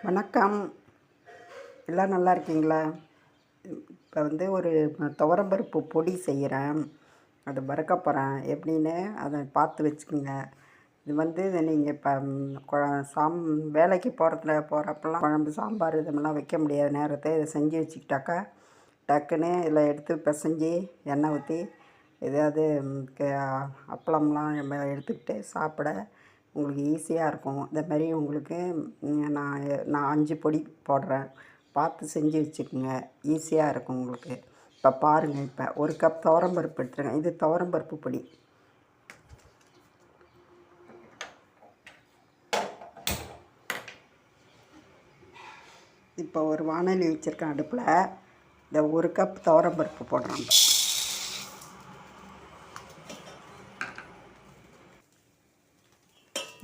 வணக்கம். எல்லாம் நல்லா இருக்கீங்களா? இப்போ ஒரு துவரம்பருப்பு பொடி செய்கிறேன். அது வறுக்க போகிறேன். எப்படின்னு அதை பார்த்து வச்சுக்கோங்க. இது நீங்கள் இப்போ வேலைக்கு போகிறப்பெல்லாம் குழம்பு சாம்பார் இதெல்லாம் வைக்க முடியாத நேரத்தை இதை செஞ்சு வச்சுக்கிட்டாக்கா டக்குன்னு இதில் எடுத்து பிசைஞ்சி எண்ணெய் ஊற்றி எதாவது அப்பளம்லாம் நம்ம எடுத்துக்கிட்டு சாப்பிட உங்களுக்கு ஈஸியாக இருக்கும். இந்தமாரி உங்களுக்கு நான் 5 பொடி போடுறேன். பார்த்து செஞ்சு வச்சுக்கோங்க. ஈஸியாக இருக்கும் உங்களுக்கு. இப்போ பாருங்கள், இப்போ 1 கப் துவரம்பருப்பு எடுத்துருக்கேன். இது துவரம்பருப்பு பொடி. இப்போ ஒரு வாணலி வச்சுருக்கேன் அடுப்பில். இந்த 1 கப் துவரம்பருப்பு போடுறேன்.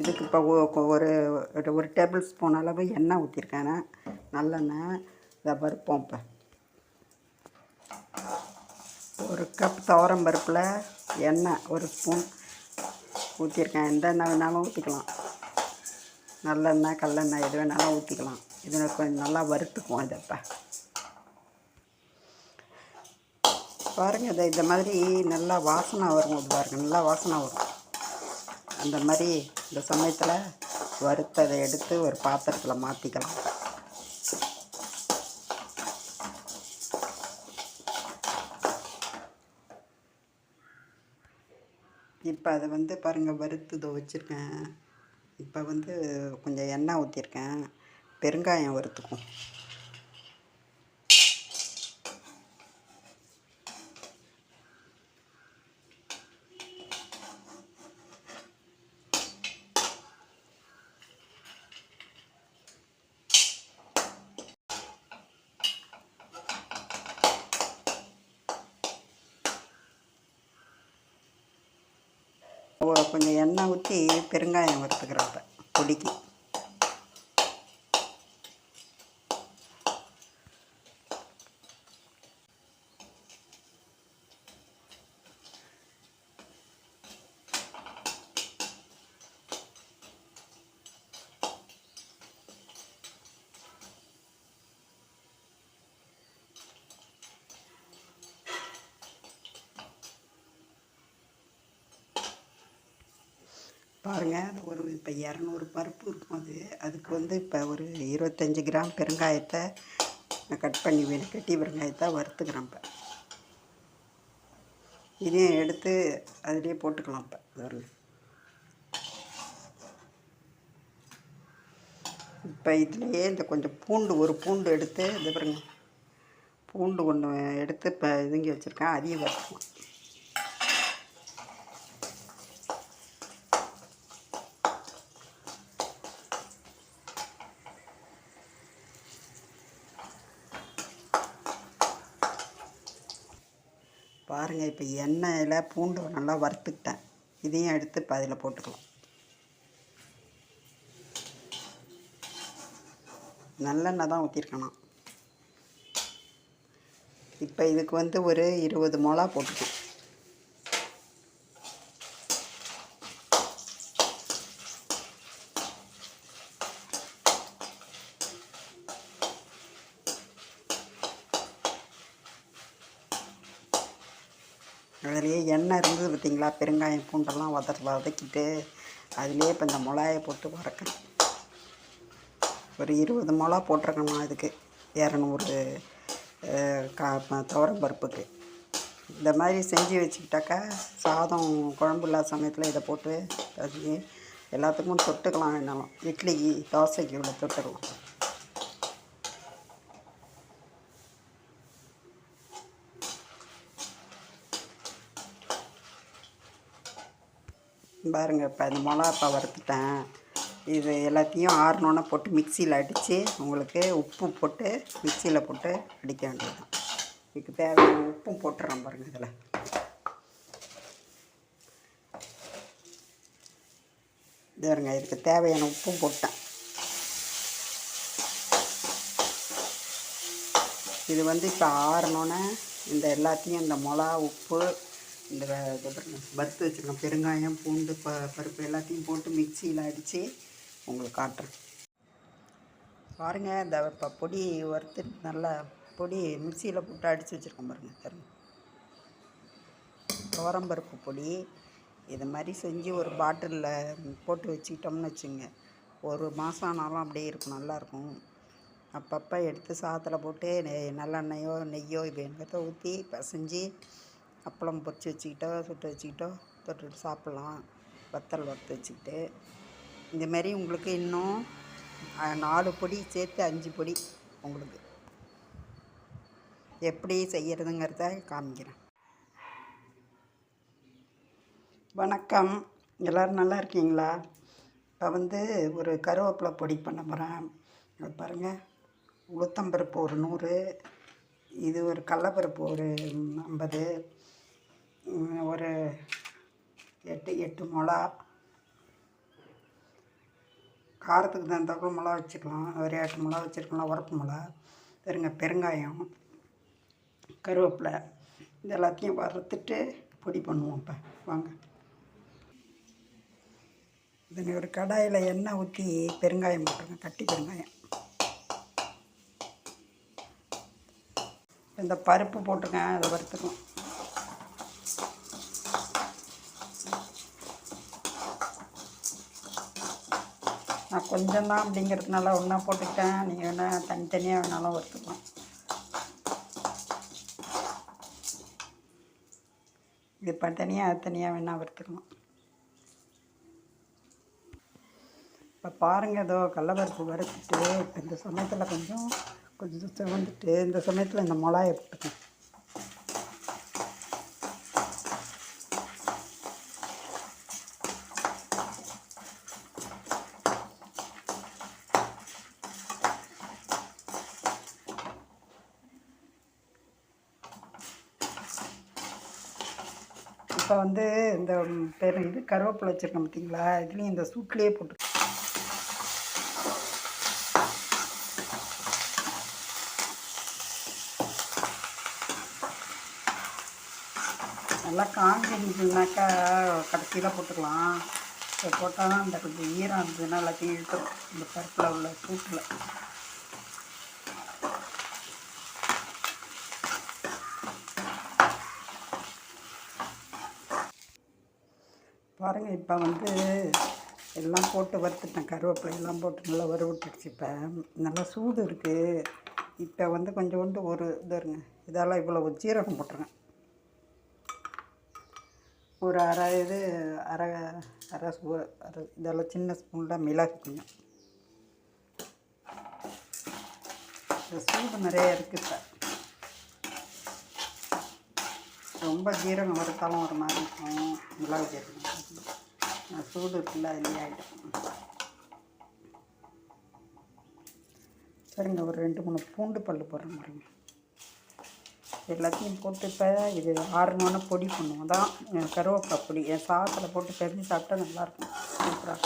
இதுக்கு இப்போ ஒரு டேபிள் ஸ்பூன் அளவு எண்ணெய் ஊற்றிருக்கேன். நல்லெண்ணெய். இதை வறுப்போம். இப்போ 1 கப் துவரம்பருப்பில் எண்ணெய் 1 ஸ்பூன் ஊற்றிருக்கேன். எந்த எண்ணெய் வேணாலும் ஊற்றிக்கலாம். நல்லெண்ணெய், கல்லெண்ணெய் எது வேணாலும் ஊற்றிக்கலாம். இதில் கொஞ்சம் நல்லா வறுத்துக்குவோம். இதை பாருங்கள், இந்த மாதிரி நல்லா வாசனை வரும். இது பாருங்கள், நல்லா வாசனை வரும். அந்த மாதிரி இந்த சமயத்தில் வறுத்ததை எடுத்து ஒரு பாத்திரத்தில் மாற்றிக்கலாம். இப்போ அதை பாருங்கள், வறுத்து வச்சுருக்கேன். இப்போ கொஞ்சம் எண்ணெய் ஊற்றிருக்கேன். பெருங்காயம் வறுத்துக்கும். கொஞ்சம் எண்ணெய் ஊற்றி பெருங்காயம் வறுத்துக்கிறப்ப பொடிக்கு. பாருங்கள், அது இப்போ 200 பருப்பு இருக்கும். அதுக்கு இப்போ ஒரு 25 கிராம் பெருங்காயத்தை கட் பண்ணி கட்டி பெருங்காயத்தை வறுத்துக்கிறேன். இதையும் எடுத்து அதிலே போட்டுக்கலாம். இப்போ இதுலேயே இந்த கொஞ்சம் ஒரு பூண்டு எடுத்து பாருங்க, பூண்டு ஒன்று எடுத்து இப்போ இதுங்கி வச்சுருக்கேன். அதையும் வறுத்துக்கலாம். பாருங்கள், இப்போ எண்ணெயில் பூண்டு நல்லா வறுத்துக்கிட்டேன். இதையும் எடுத்து இப்போ அதில் போட்டுக்கலாம். நல்லெண்ணெய் தான் ஊற்றிருக்கணும். இப்போ இதுக்கு ஒரு 20 மிளகா போட்டுக்கலாம். அதிலேயே எண்ணெய் இருந்தது பார்த்திங்களா, பெருங்காயம் பூண்டெல்லாம் வதக்கிட்டு அதுலேயே இப்போ இந்த மிளகாயை போட்டு வறுக்கிறேன். ஒரு 20 மிளகா போட்டிருக்கணும். அதுக்கு 200 துவரம்பருப்புக்கு. இந்த மாதிரி செஞ்சு வச்சுக்கிட்டாக்கா சாதம் குழம்பு இல்லாத சமயத்தில் இதை போட்டு அது எல்லாத்துக்கும் தொட்டுக்கலாம். வேணாலும் இட்லிக்கு தோசைக்கு இவ்வளோ தொட்டுக்கலாம். பாருங்கள், இப்போ இந்த மிளகா வறுத்துட்டேன். இது எல்லாத்தையும் ஆறணுன்னு போட்டு மிக்சியில் அடித்து உங்களுக்கு உப்பு போட்டு மிக்சியில் போட்டு அடிக்க வேண்டியது. இதுக்கு தேவையான உப்பும் போட்டுறோம். பாருங்கள், இதில் பாருங்க, இதுக்கு தேவையான உப்பும் போட்டேன். இது இப்போ ஆறணுன்னு இந்த எல்லாத்தையும் இந்த மிளகா, உப்பு, இந்த வறுத்து வச்சுருக்கேன் பெருங்காயம், பூண்டு, பருப்பு எல்லாத்தையும் போட்டு மிக்சியில் அடித்து உங்களுக்கு காட்டுறேன். பாருங்கள், இந்த இப்போ பொடி வறுத்து நல்லா பொடி மிக்சியில் போட்டு அடித்து வச்சுருக்கோம் பாருங்கள். துவரம்பருப்பு பொடி இது மாதிரி செஞ்சு ஒரு பாட்டிலில் போட்டு வச்சுக்கிட்டோம்னு வச்சுங்க, ஒரு மாதம் ஆனாலும் அப்படியே இருக்கும், நல்லாயிருக்கும். அப்பப்போ எடுத்து சாதத்தில் போட்டு நல்லெண்ணெயோ நெய்யோ இது எங்கத்த ஊற்றி பிசைஞ்சு அப்பளம் பொரிச்சு வச்சுக்கிட்டோ சுட்டு வச்சுக்கிட்டோ தொட்டுட்டு சாப்பிட்லாம். வத்தல் வறுத்து வச்சுக்கிட்டு இந்தமாரி உங்களுக்கு இன்னும் 4 பொடி சேர்த்து 5 பொடி உங்களுக்கு எப்படி செய்கிறதுங்கிறத காமிக்கிறேன். வணக்கம், எல்லோரும் நல்லா இருக்கீங்களா? இப்போ ஒரு கருவேப்பிலை பொடி பண்ண போகிறேன். அது பாருங்கள், உளுத்தம்பருப்பு ஒரு 100, இது ஒரு கடலப்பருப்பு ஒரு 50, ஒரு 8 மிளகா, காரத்துக்கு தகுந்தாப்புல மிளகா வச்சுக்கலாம், ஒரு 8 மிளகா வச்சுருக்கலாம், உரப்பு மிளகா. பெருங்காயம், கருவேப்பிலை, இது எல்லாத்தையும் வறுத்துட்டு பொடி பண்ணுவோம். இப்போ வாங்க, இதுங்க ஒரு கடாயில் எண்ணெய் ஊற்றி பெருங்காயம் போட்டுருங்க, கட்டி பெருங்காயம். இந்த பருப்பு போட்டுருங்க, அதை வறுத்துக்கலாம். நான் கொஞ்சம் தான் அப்படிங்கிறதுனால ஒன்றா போட்டுக்கிட்டேன், நீங்கள் வேணால் தனித்தனியாக வேணாலும் வறுத்துக்கலாம். இது இப்போ தனியாக அது தனியாக வேணால் வறுத்துக்கலாம். இப்போ பாருங்கள், ஏதோ கடலப்பருப்பு வறுத்துட்டு இப்போ இந்த சமயத்தில் கொஞ்சம் செவந்துட்டு இந்த சமயத்தில் இந்த மிளகாயை போட்டுக்கணும். இப்போ இந்த இது கருவேப்பிலை வச்சுருக்கோம் பார்த்தீங்களா, இதுலேயும் இந்த சூட்லேயே போட்டு நல்லா காஞ்சிருந்துச்சுனாக்கா கடைசியில் போட்டுக்கலாம். இப்போ போட்டால் தான் இந்த கொஞ்சம் ஈரம் இருந்ததுன்னா எல்லாத்தையும் இழுத்துரும் இந்த பருப்பில் உள்ள சூட்டில். பாருங்கள், இப்போ எல்லாம் போட்டு வறுத்துட்டேன், கருவேப்பிலை எல்லாம் போட்டு நல்லா வறுவிட்டுடுச்சு. இப்போ நல்லா சூடு இருக்குது. இப்போ கொஞ்சோண்டு ஒரு இருங்க, இதெல்லாம் இவ்வளோ ஜீரகம் போட்டுருங்க, ஒரு அரை இதெல்லாம் சின்ன ஸ்பூனில் மிளகு கொஞ்சம். இந்த சூடு நிறைய இருக்குது. இப்போ ரொம்ப ஜீரகம் வறுத்தாலும் ஒரு மாதிரி இருக்கும், மிளகு ஜீரகம் சூடு இருக்குல்ல அதுலேயே ஆகிடும். சரிங்க, ஒரு 2-3 பூண்டு பல் போடுற மாதிரிங்க. எல்லாத்தையும் போட்டு இப்போ இது ஆறணுன்னு பொடி பண்ணுவோம். தான் கருவேப்பிலை பொடி என் சாதத்தில் போட்டு பெருஞ்சு சாப்பிட்டா நல்லாயிருக்கும், சூப்பராக.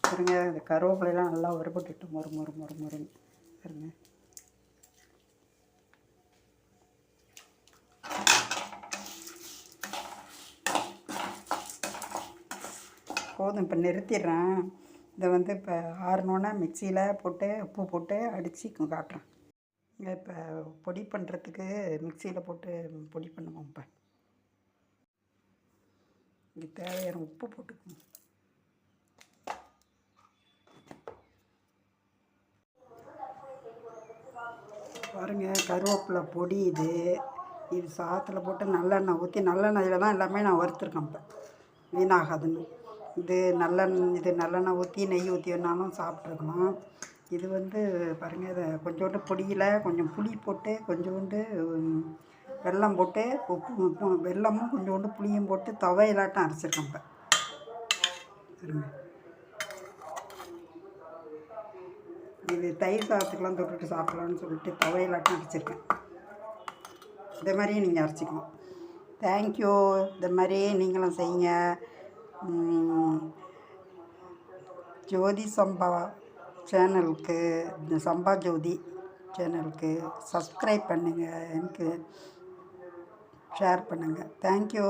சரிங்க, இந்த கருவேப்பிலையெல்லாம் நல்லா வறுபட்டுட்டு மொறுன்னு சரிங்க. போதும், இப்போ நிறுத்திடுறேன். இதை இப்போ ஆறணுன்னா மிக்சியில் போட்டு உப்பு போட்டு அடித்து காட்டுறேன். இப்போ பொடி பண்ணுறதுக்கு மிக்சியில் போட்டு பொடி பண்ணுவோம். இப்போ இது தேவையான உப்பு போட்டுக்கணும். பாருங்கள், கருவேப்பிலை பொடி இது சாதத்தில் போட்டு நல்லெண்ணெய் ஊற்றி, நல்லெண்ணெயில் தான் எல்லாமே நான் வறுத்துருக்கேன். இப்போ வீணாகாதுன்னு இது நல்லெண்ணெய் ஊற்றி நெய் ஊற்றி வேணாலும் சாப்பிட்ருக்கலாம். இது பாருங்கள், இதை கொஞ்சோண்டு பொடியில் கொஞ்சம் புளி போட்டு, கொஞ்சோண்டு வெல்லம் போட்டு, வெல்லமும் கொஞ்சோண்டு புளியும் போட்டு துவையலாட்டம் அரைச்சிருக்கேன். இப்போ இது தயிர் சாதத்துக்கெலாம் தொட்டுட்டு சாப்பிட்லான்னு சொல்லிட்டு துவையலாட்டம் அரைச்சிருக்கேன். இதே மாதிரியே நீங்கள் அரைச்சிக்கலாம். தேங்க்யூ. இந்த மாதிரி நீங்களும் செய்யுங்க. ஜோதி சம்பா சேனலுக்கு, இந்த சம்பா ஜோதி சேனலுக்கு சப்ஸ்கிரைப் பண்ணுங்கள், எனக்கு ஷேர் பண்ணுங்கள். தேங்க்யூ.